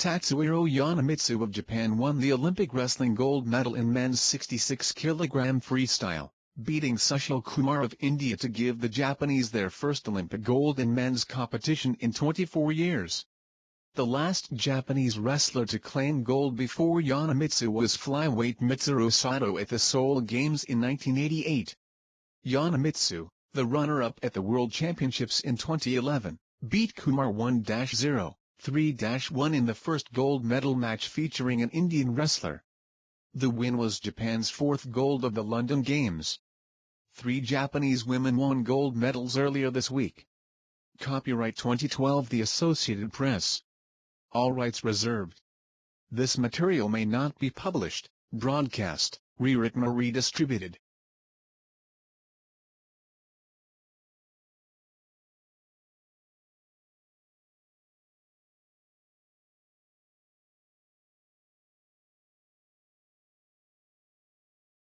Tatsuhiro Yonemitsu of Japan won the Olympic wrestling gold medal in men's 66 kg freestyle, beating Sushil Kumar of India to give the Japanese their first Olympic gold in men's competition in 24 years. The last Japanese wrestler to claim gold before Yonemitsu was flyweight Mitsuru Sato at the Seoul Games in 1988. Yonemitsu, the runner-up at the World Championships in 2011, beat Kumar 1-0-3-1 in the first gold medal match featuring an Indian wrestler. The win was Japan's fourth gold of the London Games. 3 Japanese women won gold medals earlier this week. Copyright 2012 The Associated Press. All rights reserved. This material may not be published, broadcast, rewritten or redistributed.